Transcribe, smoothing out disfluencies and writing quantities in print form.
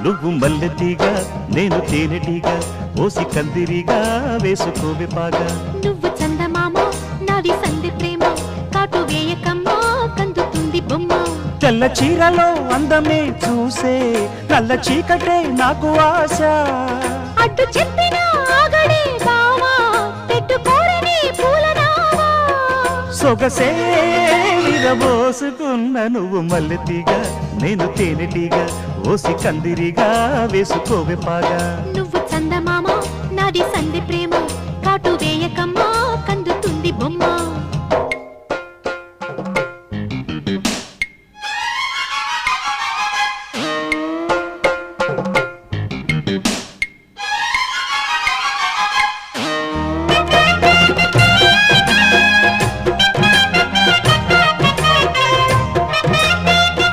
నువ్వు మల్లెతీగా నేను తేనెటీగా ఓసి కందిరిగా వేసుకోవే పాగా నువ్వు చందమామ నాది సంధి ప్రేమ కాటు వేయకమ్మా కందుతుంది బొమ్మ తెల్ల చీరలో అందమే చూసే నల్ల చీకటే నాకు ఆశ అడ్డు చెప్పిన ఆగడే బావా పెట్టుకోరని పూలనావా సొగసే విరబోసుకున్న నువ్వు మల్లెతీగా నేను తేనెటీగా ఓసి కందిరిగా వేసుకోవే పాగా నువ్వు చందమామ నాది సంధి ప్రేమ కాటు వేయకమ్మా కందుతుంది బొమ్మ